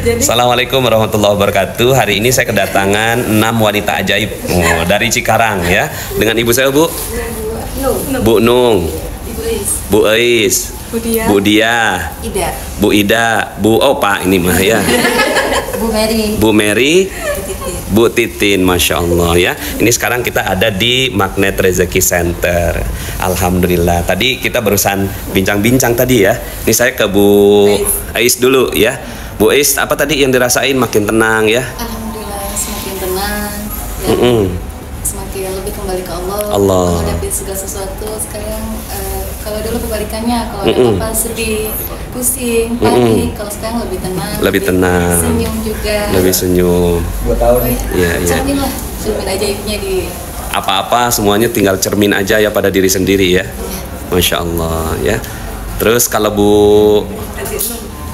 Assalamualaikum warahmatullahi wabarakatuh. Hari ini saya kedatangan 6 wanita ajaib dari Cikarang ya. Dengan ibu saya Bu Nung, Bu Ais, Bu Dia, Bu Ida, Bu Pak ini mah ya. Bu Mary, Bu Titin, Masya Allah ya. Ini sekarang kita ada di Magnet Rezeki Center. Alhamdulillah. Tadi kita barusan bincang-bincang tadi ya. Ini saya ke Bu Ais dulu ya. Bu Ais, apa tadi yang dirasain? Makin tenang ya? Alhamdulillah, semakin tenang dan semakin lebih kembali ke Allah. Menghadapi segala sesuatu. Sekarang kalau dulu kebalikannya, kalau ada apa sedih, pusing, panik. Kalau sekarang lebih tenang. Lebih tenang. Senyum juga. Lebih senyum. Iya, iya. Cermin lah, cermin ajaibnya di. Apa-apa semuanya tinggal cermin aja ya pada diri sendiri ya. Masya Allah ya. Terus kalau Bu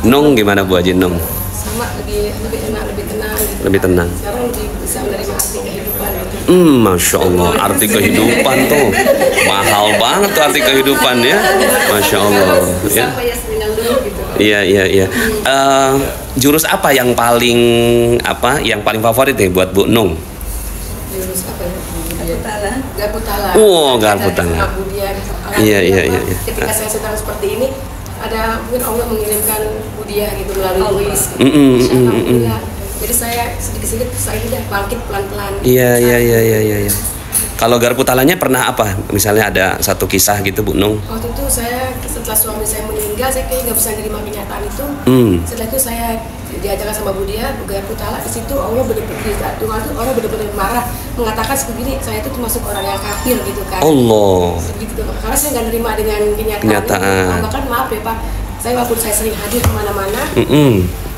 Nung gimana Bu Haji Nung? Sama, lebih enak, lebih tenang gitu. Lebih tenang. Sekarang lebih bisa menerima arti kehidupan gitu. Masya Allah, arti kehidupan tuh mahal banget tuh arti kehidupan ya. Masya Allah ya. Gitu. Iya. Jurus apa yang paling favorit nih buat Bu Nung? Jurus apa ya? Garpu Tala. Garpu Tala. Iya. Ketika saya sedang seperti ini, ada mungkin Allah mengirimkan budiah gitu melalui Luis. Alhamdulillah. Jadi saya sedikit-sedikit saya udah bangkit pelan-pelan. Iya. Kalau garpu talanya pernah apa? Misalnya ada satu kisah gitu Bu Nung. Waktu itu saya setelah suami saya meninggal, saya kayak nggak bisa nerima kenyataan itu. Setelah itu saya diajarkan sama Budia, garpu tala. Di situ Allah benar-benar orang benar-benar marah, mengatakan sebegini, saya itu termasuk orang yang kafir gitu kan. Allah. Gitu. Karena saya nggak nerima dengan kenyataan. Bahkan maaf ya Pak, saya walaupun saya sering hadir kemana-mana.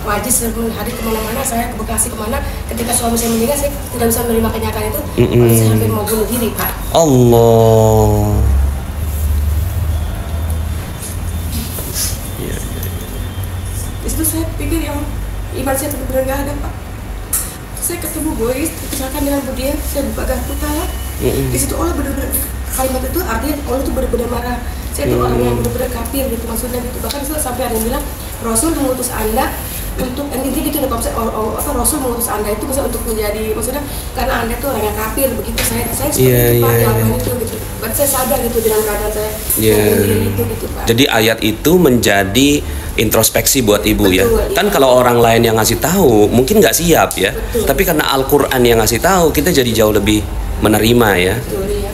Wajib sering hadir kemana-mana, saya ke Bekasi kemana, ketika suami saya meninggal saya tidak bisa menerima kenyataan itu, saya hampir mau bunuh diri Pak. Allah. Di situ saya pikir yang iman saya benar-benar nggak ada Pak. Saya ketemu Boys, misalkan dengan Budia, saya buka garpu tala. Di situ Allah benar-benar kalimat itu artinya Allah itu benar-benar marah. Saya itu orang yang benar-benar kafir gitu maksudnya gitu. Bahkan sampai ada yang bilang Rasul mengutus Anda untuk intinya gitu Rasul mengutus Anda itu bisa untuk menjadi maksudnya karena Anda itu orang yang kafir begitu saya seperti itu Pak jawaban itu gitu. Berarti saya sadar gitu dengan keadaan saya itu gitu Pak. Jadi ayat itu menjadi introspeksi buat ibu. Betul, ya. Kan kalau orang lain yang ngasih tahu mungkin nggak siap ya. Betul. Tapi karena Al-Qur'an yang ngasih tahu kita jadi jauh lebih menerima ya. Betul ya.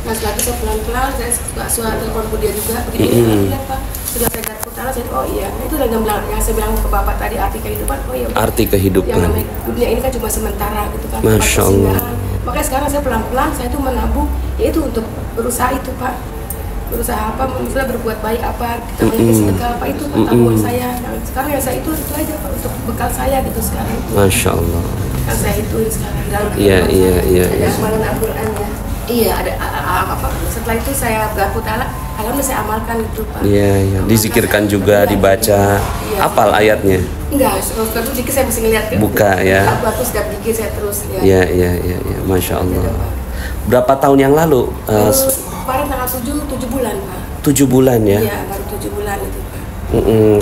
Nah setelah itu saya pelan-pelan saya suka telepon Budia juga begini Pak. Sudah saya garpu tala, saya iya itu udah yang saya bilang ke Bapak tadi arti kehidupan. Arti kehidupan yang namanya dunia ini kan cuma sementara gitu kan. Masya Allah. Makanya sekarang saya pelan-pelan saya tuh menabung yaitu untuk berusaha itu Pak, berusaha apa misalnya berbuat baik apa kita banyak sedekah apa itu tabungan saya. Nah, sekarang yang saya itu aja Pak untuk bekal saya gitu sekarang. Masya Allah. Kan saya itu sekarang dalam iya. ada amalan Al-Qur'an ya. Iya ada apa setelah itu saya garpu tala alhamdulillah saya amalkan gitu Pak. Iya. Dizikirkan juga dibaca. Apal ayatnya? Enggak, waktu dikit saya masih ngeliat buka ya. Waktu setiap dikit saya terus ya. Iya. Masya Allah. Berapa tahun yang lalu? Kemarin tanggal 7 bulan Pak. 7 bulan ya? Iya, baru 7 bulan itu Pak.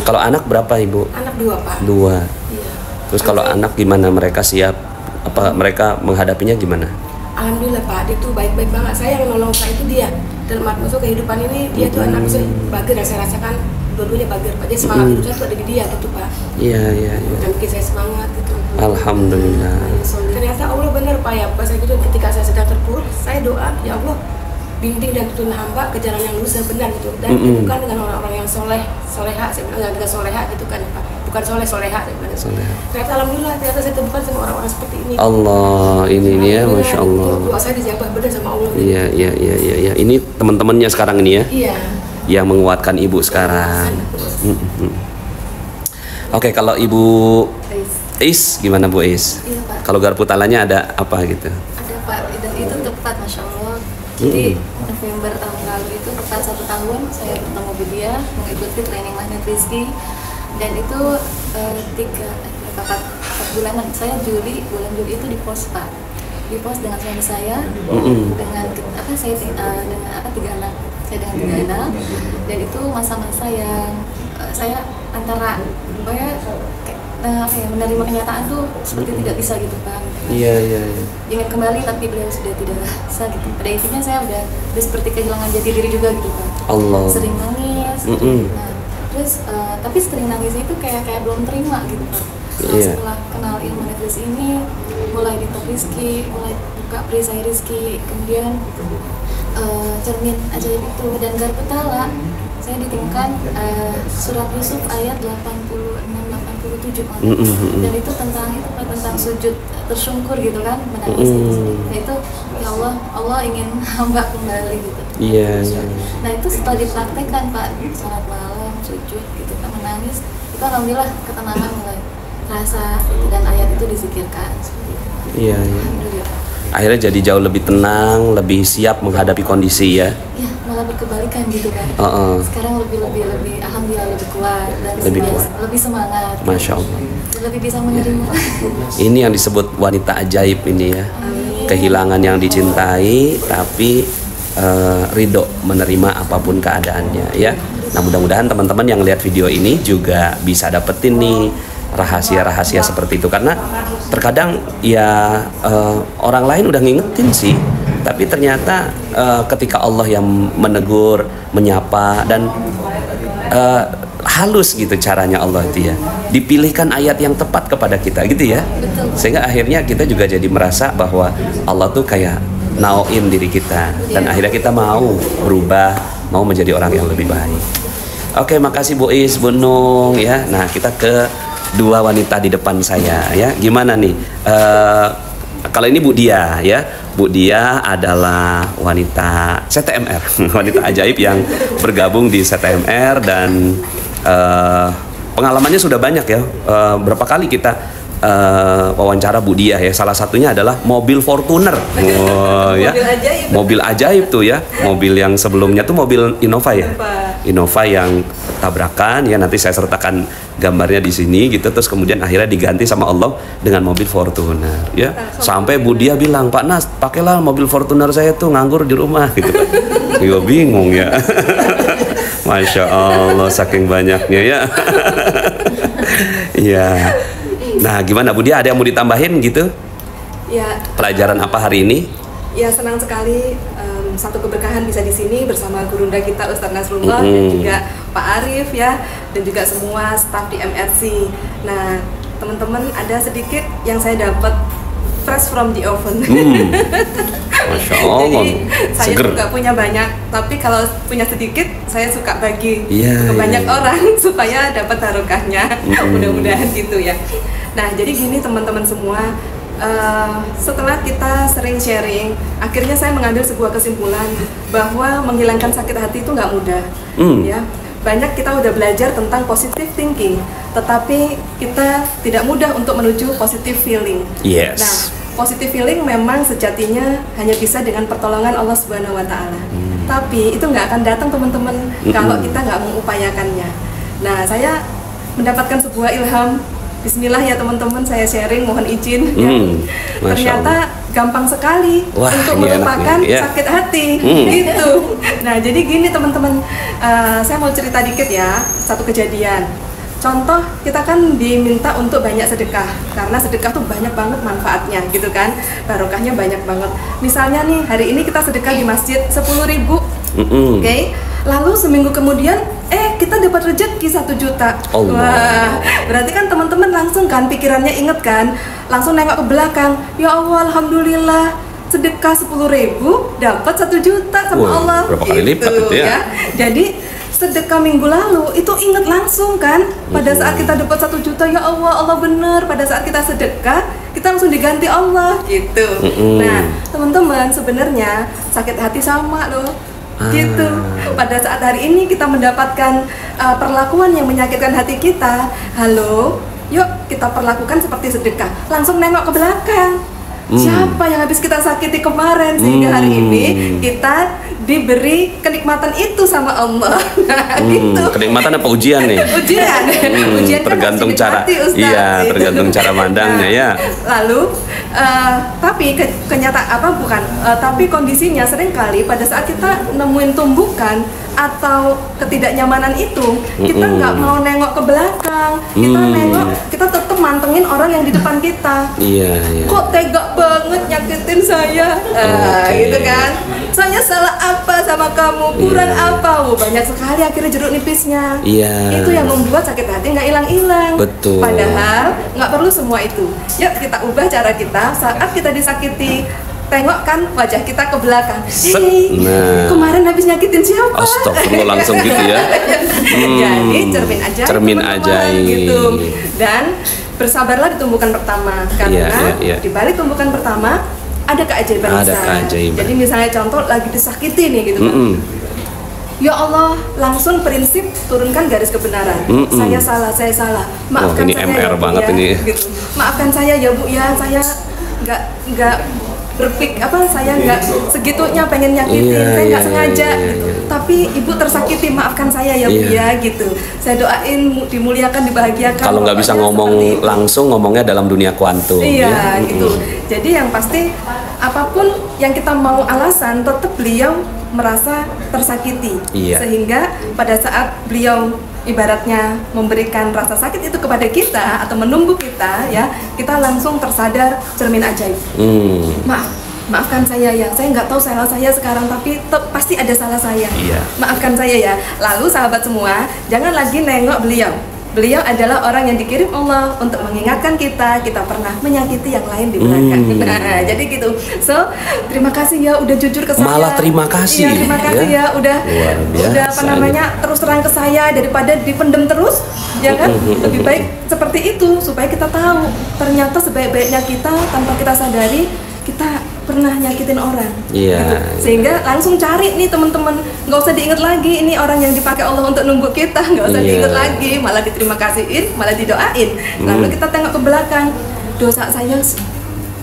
Kalau anak berapa Ibu? Anak 2 Pak. 2. Iya. Terus kalau anak gimana, mereka siap? Apa mereka menghadapinya gimana? Alhamdulillah Pak, dia tuh baik-baik banget. Saya yang nolong saya itu dia. Dalam masuk kehidupan ini dia tuh anak bager yang saya rasakan dua-duanya bager Pak. Dia semangat hidup saya tuh ada di dia gitu Pak. Iya. Dan bikin saya semangat gitu. Alhamdulillah. Ternyata Allah benar Pak ya. Pas saya gitu ketika saya sedang terpuruk, saya doa ya Allah bimbing dan tuntun hamba ke jalan yang lurus dan benar gitu. Dan bukan dengan orang-orang yang soleha, saya bilang dengan soleha gitu kan Pak. Bukan soleha. Ternyata alhamdulillah ternyata saya temukan sama orang-orang seperti ini. Allah, ini ya, Masya Allah. Doa saya dijabah benar sama Allah. Iya. Ini teman-temannya sekarang ini ya? Iya. Yang menguatkan ibu sekarang. Oke, kalau Ibu Is gimana Bu Is? Iya Pak. Kalau garpu talanya ada apa gitu? Ada Pak, dan itu tepat Masya Allah. Jadi November tahun lalu itu tepat 1 tahun saya bertemu Budia mengikuti training Magnet Rizki. Dan itu 4 bulanan saya bulan Juli itu di pos Pak, di pos dengan suami saya dengan saya dengan 3 anak saya dengan 3 anak. Dan itu masa-masa yang saya antara apa ya, menerima kenyataan tuh seperti tidak bisa gitu kan. Iya. Ingin kembali tapi beliau sudah tidak bisa gitu. Pada intinya saya udah seperti kehilangan jati diri juga gitu kan. Allah. Sering nangis. Nah, terus tapi sering nangis itu kayak belum terima gitu kan. Nah, setelah kenal ilmu Netris ini, mulai di Top Rizki, mulai buka perisai Rizki, kemudian cermin ajaib itu dan Garpetala, saya ditimkan surat Yusuf ayat 86-87 kan. Dan itu tentang sujud tersyukur gitu kan, menangis gitu. Nah itu ya Allah ingin hamba kembali gitu. Iya. Nah itu setelah dipraktekkan Pak, salat malam, sujud gitu kan, menangis, itu alhamdulillah ketenangan mulai rasa gitu, dan ayat itu disikirkan seperti itu. Iya. Akhirnya jadi jauh lebih tenang, lebih siap menghadapi kondisi ya. Iya, malah berkebalikan gitu kan. Sekarang lebih alhamdulillah lebih kuat dan lebih semangat. Masya Allah. Lebih bisa menerima. Ini yang disebut wanita ajaib ini ya. Amin. Kehilangan yang dicintai tapi ridho menerima apapun keadaannya ya. Nah mudah-mudahan teman-teman yang lihat video ini juga bisa dapetin nih rahasia-rahasia seperti itu, karena terkadang ya orang lain udah ngingetin sih, tapi ternyata ketika Allah yang menegur, menyapa dan halus gitu caranya Allah itu ya, dipilihkan ayat yang tepat kepada kita gitu ya. Sehingga akhirnya kita juga jadi merasa bahwa Allah tuh kayak nauin diri kita, dan akhirnya kita mau berubah, mau menjadi orang yang lebih baik. Oke, makasih Bu Is, Bu Nung ya. Nah kita ke dua wanita di depan saya ya. Gimana nih? Kalau ini Bu Dia ya. Bu Dia adalah wanita CTMR, wanita ajaib yang bergabung di CTMR dan pengalamannya sudah banyak ya. Berapa kali kita wawancara Bu Dia ya. Salah satunya adalah mobil Fortuner. Ya. Mobil ajaib tuh ya. Mobil yang sebelumnya tuh mobil Innova ya. Innova yang tabrakan ya, nanti saya sertakan gambarnya di sini gitu, terus kemudian akhirnya diganti sama Allah dengan mobil Fortuner ya. Sampai Bu Dia bilang, "Pak Nas, pakailah mobil Fortuner saya tuh, nganggur di rumah." gitu kan. Gue bingung ya. Masya Allah, saking banyaknya ya. Iya. Nah, gimana Bu Dia, ada yang mau ditambahin gitu? Ya. Pelajaran apa hari ini? Ya, senang sekali satu keberkahan bisa di sini bersama gurunda kita Ustadz Nasrullah dan juga Pak Arif ya, dan juga semua staf di MRC. Nah, teman-teman, ada sedikit yang saya dapat fresh from the oven. Masya Allah. Jadi saya juga punya banyak, tapi kalau punya sedikit saya suka bagi ke banyak orang supaya dapat barokahnya. Mudah-mudahan gitu ya. Nah, jadi gini teman-teman semua, setelah kita sering sharing, akhirnya saya mengambil sebuah kesimpulan bahwa menghilangkan sakit hati itu nggak mudah. Ya, banyak kita udah belajar tentang positive thinking, tetapi kita tidak mudah untuk menuju positive feeling. Yes. Nah, positive feeling memang sejatinya hanya bisa dengan pertolongan Allah Subhanahu Wa Taala. Tapi itu nggak akan datang teman-teman kalau kita nggak mengupayakannya. Nah, saya mendapatkan sebuah ilham. Bismillah ya teman-teman, saya sharing, mohon izin ya. Ternyata gampang sekali untuk melupakan sakit hati gitu. Nah, jadi gini teman-teman, saya mau cerita dikit ya, satu kejadian. Contoh, kita kan diminta untuk banyak sedekah, karena sedekah tuh banyak banget manfaatnya gitu kan, barokahnya banyak banget. Misalnya nih, hari ini kita sedekah di masjid 10.000, oke? Lalu seminggu kemudian kita dapat rezeki 1 juta. Wah, berarti kan teman-teman langsung kan pikirannya inget kan, langsung nengok ke belakang, ya Allah, alhamdulillah sedekah 10.000 dapat 1 juta sama Allah. Berapa kali lipat itu ya? Jadi sedekah minggu lalu itu inget langsung kan, pada saat kita dapat 1 juta, ya Allah, Allah bener, pada saat kita sedekah kita langsung diganti Allah gitu. Nah teman-teman, sebenarnya sakit hati sama loh gitu. Pada saat hari ini kita mendapatkan perlakuan yang menyakitkan hati kita, halo, yuk kita perlakukan seperti sedekah, langsung nengok ke belakang. Siapa yang habis kita sakiti kemarin, sehingga hari ini kita diberi kenikmatan itu sama Allah. Gitu. Kenikmatan apa ujian nih? Ujian. Ujian tergantung kan cara hati, Ustaz, iya, tergantung cara pandangnya ya. Lalu tapi kenyataan tapi kondisinya seringkali pada saat kita nemuin tumbukan atau ketidaknyamanan itu, kita nggak mau nengok ke belakang, kita tetap mantengin orang yang di depan kita. Iya. Kok tega banget nyakitin saya, gitu kan? Saya salah apa sama kamu, kurang apa? Banyak sekali akhirnya jeruk nipisnya. Iya. Itu yang membuat sakit hati nggak hilang-hilang. Betul. Padahal nggak perlu semua itu. Yuk kita ubah cara kita saat kita disakiti. Tengok kan wajah kita ke belakang. Kemarin habis nyakitin siapa? Astagfirullah, langsung gitu ya. Jadi cermin aja. Cermin aja gitu. Dan bersabarlah di tumbukan pertama karena di balik tumbukan pertama ada keajaiban. Jadi misalnya contoh lagi disakiti nih gitu kan. Ya Allah, langsung prinsip turunkan garis kebenaran. Saya salah. Maafkan ini saya MR ya, Bu, banget ya. ini. Gitu. Maafkan saya ya Bu ya, saya nggak saya nggak segitunya pengen nyakitin, saya nggak sengaja gitu. Tapi ibu tersakiti, maafkan saya ya Bu ya gitu. Saya doain dimuliakan, dibahagiakan. Kalau nggak bisa ngomong langsung, ngomongnya dalam dunia kuantum. Iya gitu. Jadi yang pasti apapun yang kita mau alasan, tetap beliau merasa tersakiti. Sehingga pada saat beliau ibaratnya memberikan rasa sakit itu kepada kita atau menumbuk kita, ya kita langsung tersadar cermin ajaib. Maafkan saya ya, saya nggak tahu salah saya sekarang, tapi pasti ada salah saya. Maafkan saya ya. Lalu sahabat semua, jangan lagi nengok beliau. Beliau adalah orang yang dikirim Allah untuk mengingatkan kita pernah menyakiti yang lain di belakang. Nah, jadi gitu. So, terima kasih ya udah jujur ke saya. Malah terima kasih. Iya, terima kasih ya udah terus terang ke saya daripada dipendem terus, ya kan? Lebih baik seperti itu supaya kita tahu ternyata sebaik-baiknya kita tanpa kita sadari kita pernah nyakitin orang. Gitu. Sehingga langsung cari nih teman-teman, nggak usah diingat lagi ini orang yang dipakai Allah untuk numbuk kita, nggak usah diingat lagi, malah diterima kasihin, malah didoain. Lalu kita tengok ke belakang, dosa saya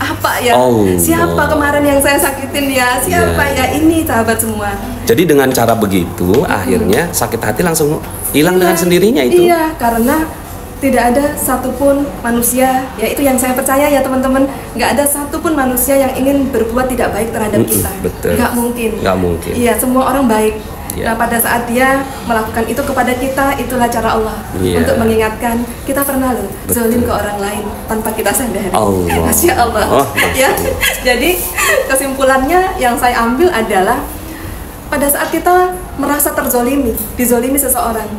apa ya? Siapa kemarin yang saya sakitin ya? Siapa ya? Ini sahabat semua. Jadi dengan cara begitu, akhirnya sakit hati langsung hilang dengan sendirinya itu. Iya, karena tidak ada satupun manusia, ya itu yang saya percaya ya teman-teman, nggak ada satupun manusia yang ingin berbuat tidak baik terhadap kita. Betul. Nggak mungkin. Iya, semua orang baik. Nah pada saat dia melakukan itu kepada kita, itulah cara Allah untuk mengingatkan kita pernah loh zalim ke orang lain tanpa kita sadari. Masya Allah. Ya, jadi kesimpulannya yang saya ambil adalah pada saat kita merasa terzolimi, dizolimi seseorang,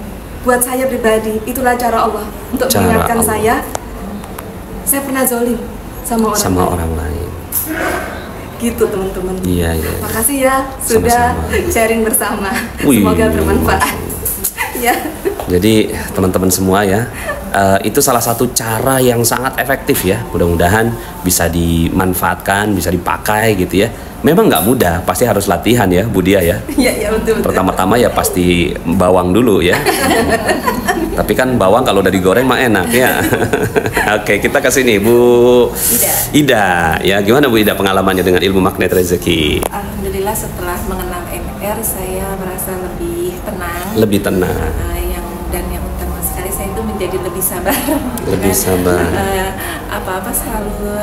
buat saya pribadi, itulah cara Allah untuk mengingatkan saya pernah zolim sama orang lain. Gitu teman-teman. Makasih ya sudah sharing bersama. Semoga bermanfaat. Ya. Jadi teman-teman semua ya, itu salah satu cara yang sangat efektif ya. Mudah-mudahan bisa dimanfaatkan, bisa dipakai gitu ya. Memang nggak mudah, pasti harus latihan ya, Bu Dia ya. Iya betul. Pertama-tama ya pasti bawang dulu ya. Tapi kan bawang kalau udah digoreng mah enak ya. Oke, kita ke sini Bu Ida. Ya, gimana Bu Ida pengalamannya dengan ilmu magnet rezeki? Alhamdulillah setelah mengenal MR saya merasa lebih tenang. Lebih tenang. Yang utama sekali saya itu menjadi lebih sabar. Lebih sabar. Apa-apa selalu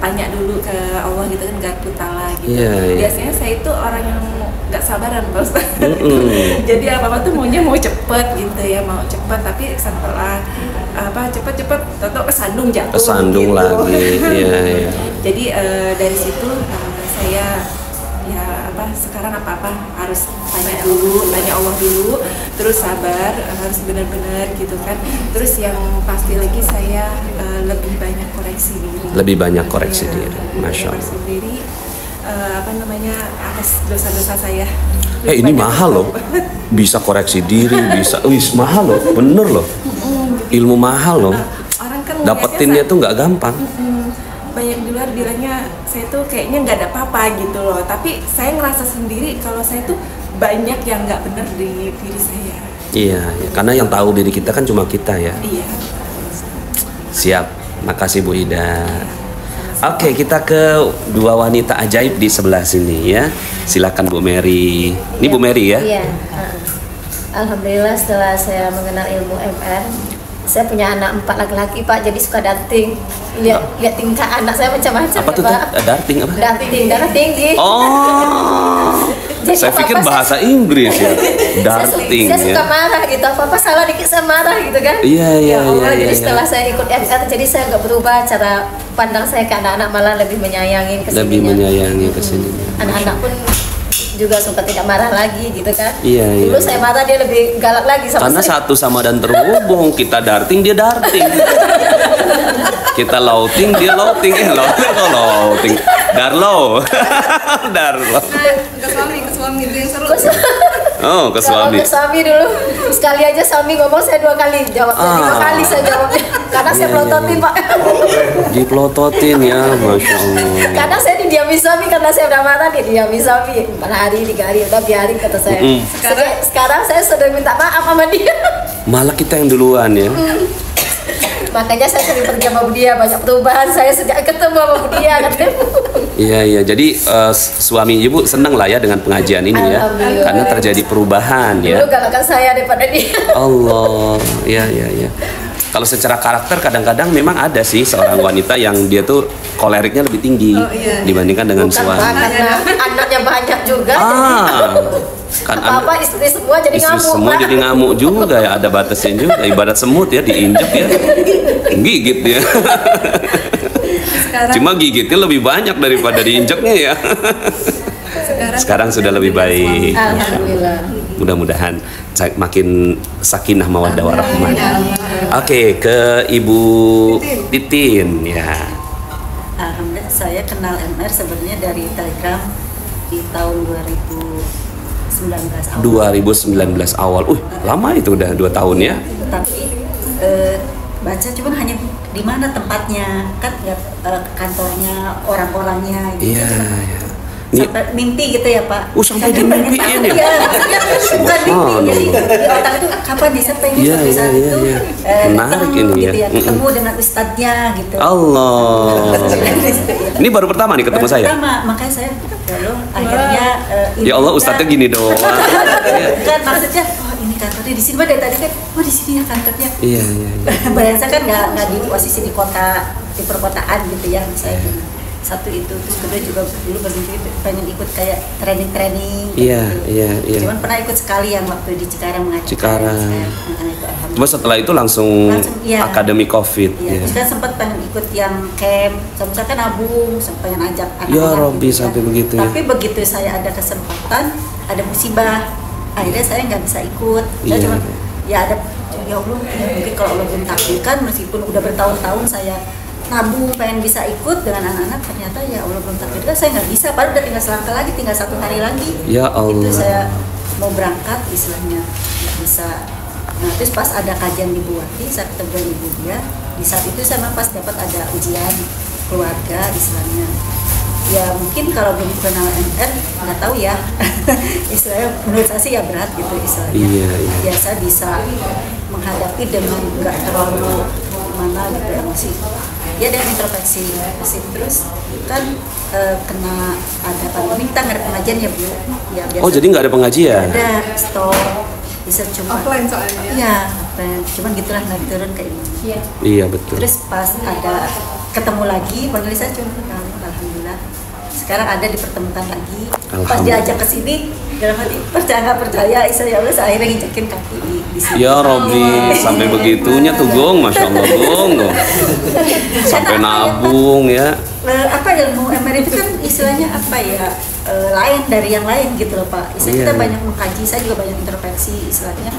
tanya dulu ke Allah gitu kan, gak putala gitu. Biasanya saya itu orang yang gak sabaran Pak Ustaz. Jadi apa-apa tuh maunya mau cepet gitu ya, mau cepet, tapi setelah cepet-cepet tetap kesandung jatuh. Kesandung gitu. lagi. Jadi dari situ saya sekarang apa-apa harus tanya Allah dulu, terus sabar, harus benar-benar gitu kan. Terus yang pasti lagi saya lebih banyak koreksi diri. Lebih banyak koreksi diri, Masya Allah. Koreksi diri, atas dosa-dosa saya. Ini mahal loh, bisa koreksi diri, bisa, mahal loh, bener loh. Ilmu mahal loh. Orang kan dapetinnya tuh nggak gampang. Banyak di luar bilangnya saya tuh kayaknya nggak ada apa-apa gitu loh, tapi saya ngerasa sendiri kalau saya tuh banyak yang nggak benar di diri saya. Iya, karena yang tahu diri kita kan cuma kita ya. Iya. Siap, makasih Bu Ida. Oke, kita ke dua wanita ajaib di sebelah sini ya. Silakan Bu Mary. Ini Bu Mary ya? Iya. Alhamdulillah setelah saya mengenal ilmu MR, Saya punya anak 4 laki-laki Pak, jadi suka darting. Lihat tingkah anak saya macam-macam. Apa ya, tuh? Pak. Darting apa? Darting, darah tinggi. Oh, Jadi saya pikir apa-apa bahasa Inggris ya. Darting saya suka ya. marah gitu, apa-apa salah dikit saya marah gitu kan. Iya, iya, Ya Allah, iya, jadi iya. setelah saya ikut MR, jadi saya nggak berubah cara pandang saya ke anak-anak, malah lebih menyayangin kesininya. Lebih menyayangi kesini. Anak-anak pun juga suka tidak marah lagi gitu kan. Iya, iya. Dulu saya marah, dia lebih galak lagi sama Karena saya. satu sama dan terhubung. Kita darting, dia darting. Kita lauting, dia lauting. Lauting kok lauting. Darlo. Darlo. Ke suami itu yang seru. Oh, ke Kalau suami. ke suami dulu, sekali aja suami ngomong saya 2 kali jawabnya, 5 kali saya jawabnya, karena saya Iya, pelototin iya. Pak. Dipelototin ya, Masya Allah. Karena saya didiami suami, karena saya udah marah dia didiami suami. 4 hari, 3 hari, udah biarin kata saya. Sekarang saya sudah minta maaf sama dia. Malah kita yang duluan ya. Makanya saya sering pergi sama Budia, banyak perubahan saya sejak ketemu sama Budia. Iya, iya. Jadi suami ibu senang lah ya dengan pengajian ini ya. Alhamdulillah. Karena terjadi perubahan ya. Dulu galakan saya daripada dia. Allah, ya, ya, ya. Kalau secara karakter kadang-kadang memang ada sih seorang wanita yang dia tuh koleriknya lebih tinggi dibandingkan dengan Bukan suami. Pak, karena anaknya banyak juga. Kan Apa istri semua jadi istri ngamuk semua Pak. jadi ngamuk juga ya, ada batasnya juga. Ibarat semut ya, diinjek ya, gigit ya. Cuma gigitnya lebih banyak daripada diinjeknya ya. Sekarang sudah lebih baik. Alhamdulillah. Mudah-mudahan makin sakinah mawaddah warahmah. Oke, ke Ibu Titin ya. Alhamdulillah saya kenal MR sebenarnya dari Telegram di tahun 2019 awal. 2019 awal. Lama itu udah 2 tahun ya. Tapi baca cuman hanya di mana tempatnya, kan nggak kantornya, orang-orangnya gitu. Iya, Cuman iya. sampai mimpi gitu ya Pak. Sampai Saya pengen dimimpiin tahu, ya? Iya, maksudnya bukan mimpi, jadi di otak itu kapan nih saya pengen Iya, suatu iya, saat iya, itu iya. Menarik ketemu ini ya. gitu ya, ketemu dengan ustadznya gitu. Allah. Ini baru pertama nih ketemu saya. Pertama, makanya saya lalu akhirnya Ya Allah, ustadznya gini doang. kan maksudnya oh ini kantornya di sini, dari tadi kan oh di sini ya kantornya. Iya, iya, iya. Bayang saya kan nggak di posisi di kota, di perkotaan gitu ya misalnya. Satu itu, terus kedua juga dulu bermimpi pengen ikut kayak training Iya, iya, iya. Cuman pernah ikut sekali yang waktu di Cikarang mengajar. Cikarang. Alhamdulillah. Cuma setelah itu langsung iya. akademi COVID. Iya, Ya. terus kan sempat pengen ikut yang camp, misalkan kan nabung, pengen ajak anak-anak. Ya Robbi, gitu sampai begitu ya. Tapi begitu saya ada kesempatan, ada musibah, akhirnya saya nggak bisa ikut. Saya Iya. cuma ya ada ya Allah, ya mungkin kalau Allah belum takdirkan, meskipun udah bertahun-tahun saya nabung pengen bisa ikut dengan anak-anak, ternyata ya Allah belum takdirkan saya nggak bisa. Padahal udah tinggal selangkah lagi, tinggal 1 hari lagi. Ya Allah. Itu saya mau berangkat, istilahnya nggak bisa. Nah terus pas ada kajian di Buati, saya ketemu dengan ibu dia. Di saat itu saya memang pas dapat ada ujian keluarga, istilahnya. Ya mungkin kalau belum kenal MR nggak tahu ya. Istilahnya menurut saya sih ya berat gitu istilahnya. Iya, iya. Biasa bisa menghadapi dengan nggak terlalu mana gitu ya, masih ya dengan introspeksi terus kan kena ada pandemi, kita nggak ada pengajian ya Bu ya, biasa Oh, jadi nggak ada pengajian? ada stop bisa cuma Offline soalnya. iya offline. Cuman gitulah nggak turun kayak ini. Iya. Iya, betul. Terus pas ada ketemu lagi panggil saya cuma sekali, alhamdulillah sekarang ada dipertemukan lagi. Pas Alhamdulillah. diajak ke sini dalam hati percaya nggak percaya, ya Allah saya akhirnya nginjekin kaki di sini. Ya Robbi, sampai begitunya tuh Gong, Masya Allah Gong. Sampai nabung ya. Apa ilmu MR itu kan istilahnya apa ya, lain dari yang lain gitu loh Pak. Istilahnya Iya, kita iya. banyak mengkaji, saya juga banyak introspeksi istilahnya.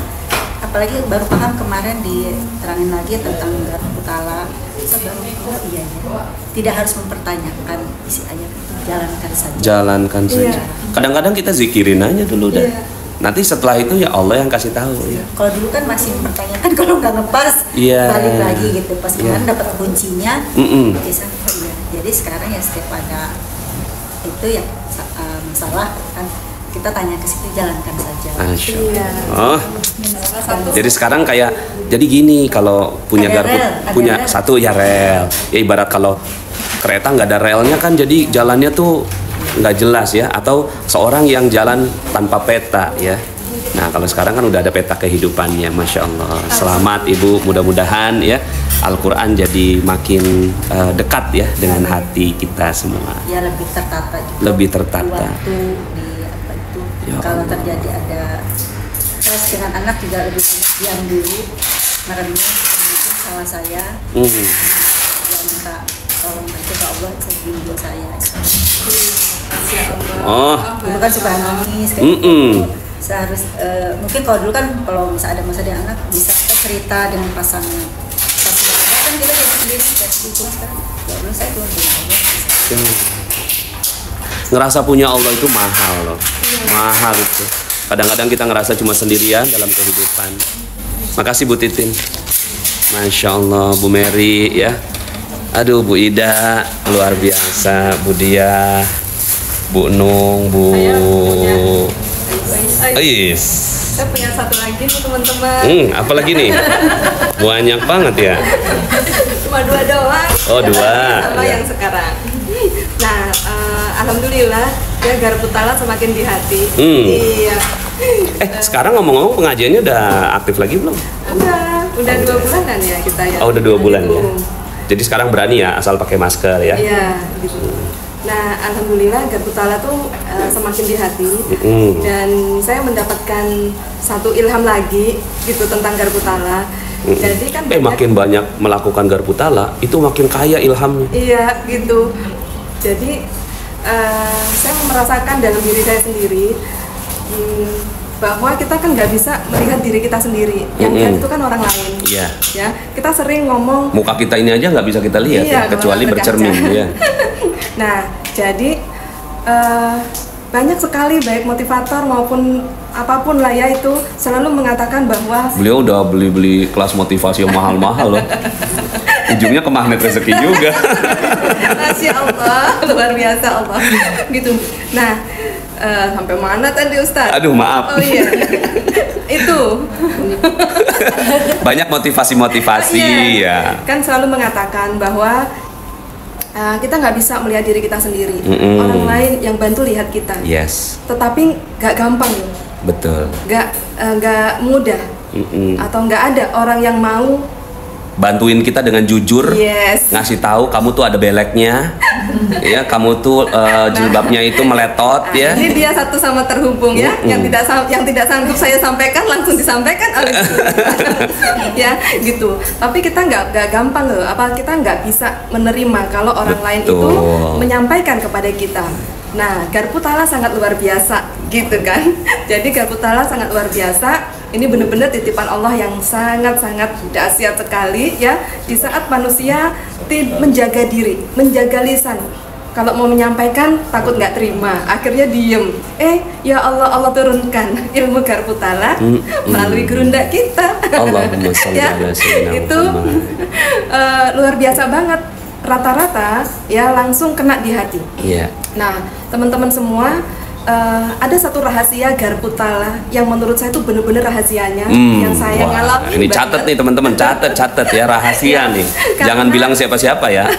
Apalagi baru paham kemarin diterangin lagi tentang Garut Utala. Saya baru oh iya ya, tidak harus mempertanyakan isi ayat itu, jalankan saja. Jalankan saja. Kadang-kadang kita zikirin aja dulu dah. Iya. Nanti setelah itu ya Allah yang kasih tahu ya. Kalau dulu kan masih mempertanyakan, kalau nggak ngepas Iya. balik lagi gitu. Pas Iya. kemarin dapat kuncinya, Mm-mm. bisa oh iya. Jadi sekarang ya setiap ada itu ya masalah kan kita tanya ke situ, jalankan saja. Masya Allah. Oh, jadi sekarang kayak jadi gini, kalau punya Ada garpu, rel, ada punya rel. satu ya rel. Ya ibarat kalau kereta nggak ada relnya kan jadi jalannya tuh nggak jelas ya. Atau seorang yang jalan tanpa peta ya. Nah Nah, kalau sekarang kan udah ada peta kehidupannya, Masya Allah. Selamat Ibu, mudah-mudahan ya Al-Quran jadi makin dekat ya dengan hati kita semua. Ya lebih tertata juga. Lebih tertata. Di waktu di apa itu. Ya Kalau Allah. terjadi ada stres dengan anak juga lebih banyak diam dulu, merenung mungkin salah saya. Ya minta tolong itu ke Allah sembuh saya. Oh, Dulu kan suka nangis kayak gitu. Seharus mungkin kalau dulu kan kalau misalnya ada masalah dengan anak bisa kita cerita dengan pasangan. Pas sudah ada kan kita jadi sendiri kayak gitu sekarang. Ya Allah saya tuh ngerasa punya Allah itu mahal loh, mahal itu. Kadang-kadang kita ngerasa cuma sendirian dalam kehidupan. Makasih Bu Titin, Masya Allah. Bu Mary ya, aduh Bu Ida luar biasa, Bu Dia, Bu Nung, Bu Ais. Saya punya satu lagi nih teman-teman. Apa lagi nih? Banyak banget ya. Cuma 2 doang. Oh, 2. Sama Ya. yang sekarang. Nah, alhamdulillah ya garpu tala semakin di hati. Iya. Sekarang ngomong-ngomong pengajiannya udah aktif lagi belum? Udah 2 bulanan ya kita ya. Oh, udah 2 bulan ya. Gitu. Jadi sekarang berani ya, asal pakai masker ya. Iya, gitu. Nah, alhamdulillah garpu tala tuh semakin di hati. Dan saya mendapatkan satu ilham lagi gitu tentang garpu tala. Jadi kan Makin banyak melakukan garpu tala, itu makin kaya ilhamnya. Iya, gitu. Jadi saya merasakan dalam diri saya sendiri bahwa kita kan nggak bisa melihat diri kita sendiri. Yang lihat itu kan orang lain. Iya. Ya, kita sering ngomong Muka kita ini aja nggak bisa kita lihat Iya, ya, kecuali kalau bercermin. berkaca. Ya. Nah, jadi banyak sekali baik motivator maupun apapun lah ya itu selalu mengatakan bahwa Beliau udah beli kelas motivasi yang mahal-mahal loh. Ujungnya ke magnet rezeki juga. Masya Allah, luar biasa Allah. Gitu. Nah, sampai mana tadi Ustadz? Aduh, maaf. Oh iya, itu. Banyak motivasi-motivasi ya. Kan selalu mengatakan bahwa kita nggak bisa melihat diri kita sendiri. Orang lain yang bantu lihat kita. Yes, Tetapi nggak gampang loh. betul. Nggak mudah. Atau nggak ada orang yang mau Bantuin kita dengan jujur, Yes. ngasih tahu kamu tuh ada beleknya, ya kamu tuh jilbabnya itu meletot ya. Ini dia satu sama terhubung ya, yang tidak sanggup saya sampaikan langsung disampaikan oleh ya gitu. Tapi kita nggak gampang loh, kita nggak bisa menerima kalau orang lain itu menyampaikan kepada kita. Nah, garpu tala sangat luar biasa gitu kan. Jadi garpu tala sangat luar biasa. Ini benar-benar titipan Allah yang sangat-sangat dahsyat sekali ya. Di saat manusia menjaga diri, menjaga lisan. Kalau mau menyampaikan takut nggak terima, akhirnya diem. Ya Allah turunkan ilmu garpu tala melalui gurunda kita. Allahumma sholli Ya, ala sayyidina itu Muhammad. luar biasa banget. Rata-rata ya langsung kena di hati. Iya. Nah, teman-teman semua, ada satu rahasia garpu tala yang menurut saya itu benar-benar rahasianya yang saya ngalamin. Ini catat nih teman-teman, catat ya rahasia nih. Jangan bilang siapa-siapa ya.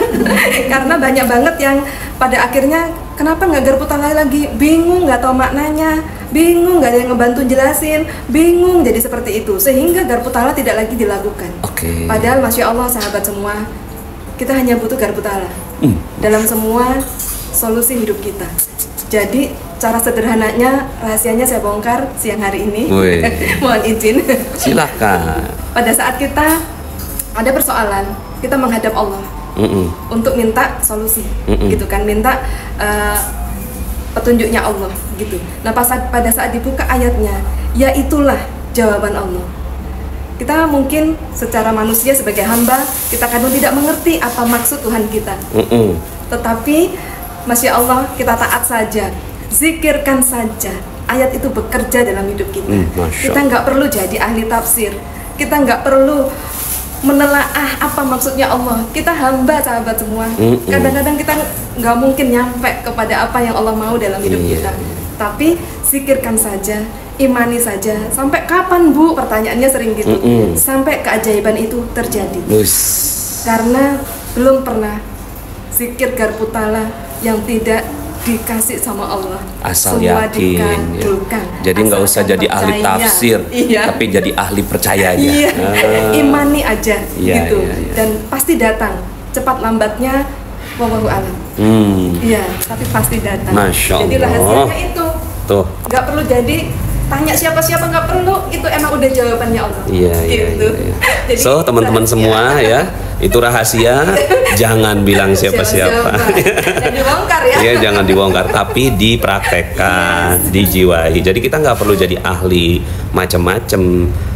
Karena banyak banget yang pada akhirnya kenapa nggak garpu tala lagi, bingung nggak tahu maknanya, bingung nggak ada yang ngebantu jelasin, bingung jadi seperti itu sehingga garpu tala tidak lagi dilakukan. Oke. Padahal masya Allah sahabat semua, kita hanya butuh garpu tala dalam semua solusi hidup kita. Jadi cara sederhananya, rahasianya saya bongkar siang hari ini. Mohon izin. Silakan. Pada saat kita ada persoalan, kita menghadap Allah untuk minta solusi, gitu kan, minta petunjuknya Allah, gitu. Nah, pada saat dibuka ayatnya, ya itulah jawaban Allah. Kita mungkin secara manusia sebagai hamba, kita kadang tidak mengerti apa maksud Tuhan kita. Tetapi Masya Allah, kita taat saja, zikirkan saja. Ayat itu bekerja dalam hidup kita. Kita nggak perlu jadi ahli tafsir. Kita nggak perlu menelaah apa maksudnya Allah. Kita hamba sahabat semua. Kadang-kadang kita nggak mungkin nyampe kepada apa yang Allah mau dalam hidup kita. Tapi zikirkan saja, imani saja. Sampai kapan Bu? Pertanyaannya sering gitu. Sampai keajaiban itu terjadi. Karena belum pernah zikir garpu tala yang tidak dikasih sama Allah. Asal Semua yakin, dikabulkan. jadi nggak usah Asalkan jadi ahli percaya. tafsir, Iya. tapi jadi ahli percaya aja. Iya. Imani aja Iya, gitu. iya, iya. Dan pasti datang. Cepat lambatnya wallahu alam. Iya, tapi pasti datang. Masya Jadi Allah. rahasianya itu Tuh. nggak perlu jadi tanya siapa-siapa, nggak perlu, itu emang udah jawabannya Allah. Iya, iya, Gitu. iya, iya. Jadi So, teman-teman rahasia. semua ya, itu rahasia. Jangan bilang siapa-siapa. Dan dibongkar ya. Iya, jangan dibongkar, tapi dipraktekkan, dijiwai. Jadi kita nggak perlu jadi ahli macam-macam.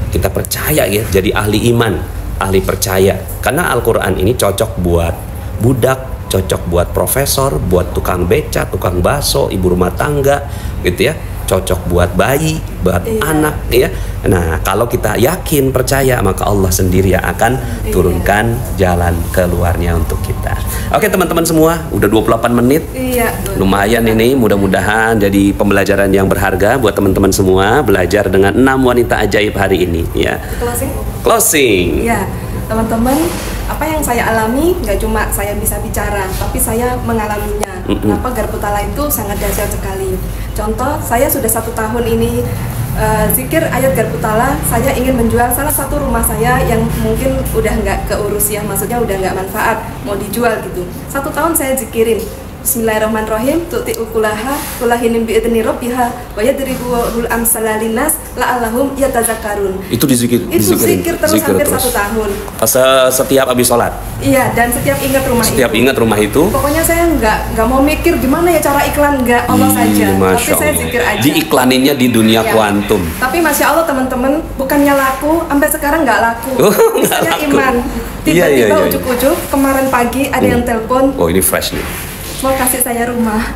Kita percaya ya, jadi ahli iman, ahli percaya. Karena Al-Quran ini cocok buat budak, cocok buat profesor, buat tukang beca, tukang bakso, ibu rumah tangga, gitu ya. Cocok buat bayi, buat anak, ya. Nah, kalau kita yakin, percaya, maka Allah sendiri yang akan turunkan jalan keluarnya untuk kita. Oke, teman-teman semua, udah 28 menit. Iya. Lumayan ini, mudah-mudahan jadi pembelajaran yang berharga buat teman-teman semua, belajar dengan 6 wanita ajaib hari ini, ya. Closing. Closing. Iya, teman-teman, apa yang saya alami nggak cuma saya bisa bicara, tapi saya mengalaminya. Kenapa Garbutala itu sangat dahsyat sekali. Contoh, saya sudah 1 tahun ini zikir ayat Garbutala. Saya ingin menjual salah satu rumah saya yang mungkin udah nggak keurus ya, maksudnya udah nggak manfaat, mau dijual gitu. 1 tahun saya zikirin. Bismillahirrahmanirrahim. Tu'ti ukulaha kulahinin bi'idni rabbiha wa yadribuhul amsalalinas la'allahum yatazakkarun. Itu dizikir, Itu dizikirin. zikir terus Zikir hampir terus. 1 tahun. Setiap habis sholat. Iya, dan setiap ingat rumah Setiap itu. ingat rumah itu. Pokoknya saya nggak mau mikir gimana ya cara iklan, nggak, Allah saja. Ih, Masya Tapi saya Allah. zikir aja. Diiklaninnya di dunia Iya. kuantum. Tapi Masya Allah teman-teman, bukannya laku, sampai sekarang nggak laku. Oh, nggak Misalnya laku. iman. Iya, iya, Tiba-tiba iya. ujuk-ujuk kemarin pagi ada yang telepon, Oh, ini fresh nih. mau kasih saya rumah.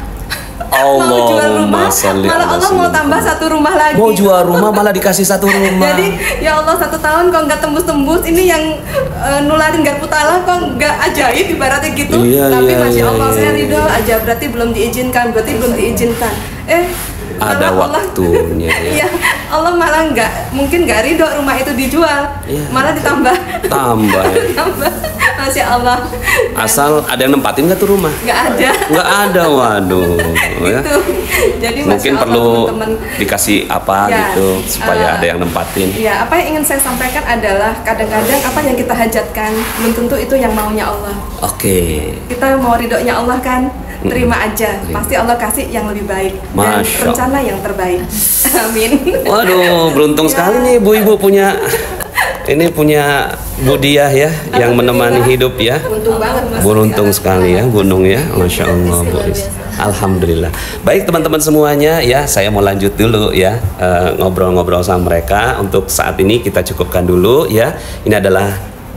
Allahumma Mau jual rumah, sholli malah ala Allah mau sayyidina tambah 1 rumah lagi. Mau jual rumah malah dikasih 1 rumah. Jadi ya Allah 1 tahun kok nggak tembus-tembus, ini yang nularin Garbutala kok nggak ajaib ibaratnya gitu. Iya, Tapi iya, Masya iya, Allah iya, saya iya. ridho aja, berarti belum diizinkan, Ada malah waktunya, ya. Iya, Allah malah mungkin nggak ridho rumah itu dijual, Iya. malah ditambah. Tambah ya. Tambah. Masya Allah. Asal ada yang nempatin nggak tuh rumah? Nggak ada. Nggak ada, waduh. Ya. Gitu. Jadi Masya Mungkin Allah, perlu teman-teman. dikasih apa Ya, gitu supaya ada yang nempatin. Iya, apa yang ingin saya sampaikan adalah kadang-kadang apa yang kita hajatkan belum tentu itu yang maunya Allah. Oke. Kita mau ridhonya Allah kan, terima aja. Pasti Allah kasih yang lebih baik dan Masya rencana yang terbaik. Amin. Waduh, beruntung sekali nih ibu-ibu punya Bu Diah ya yang menemani hidup ya. Untung banget Mas. Beruntung sekali ya Gunung ya, Masya Allah Bu Is. Alhamdulillah. Baik teman-teman semuanya ya, saya mau lanjut dulu ya ngobrol-ngobrol sama mereka. Untuk saat ini kita cukupkan dulu ya. Ini adalah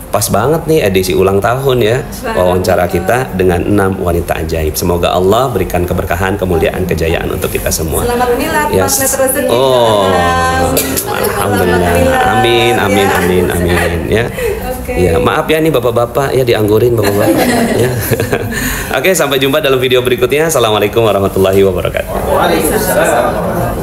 pas banget nih edisi ulang tahun ya wawancara kita dengan 6 wanita ajaib. Semoga Allah berikan keberkahan, kemuliaan, kejayaan untuk kita semua. Selamat milad, Yes. Mas rezeki. Oh, alhamdulillah. Amin, amin, amin, amin. Ya. Oke. Ya, maaf ya nih bapak-bapak ya dianggurin bapak-bapak. Ya. Oke, sampai jumpa dalam video berikutnya. Assalamualaikum warahmatullahi wabarakatuh. Waalaikumsalam.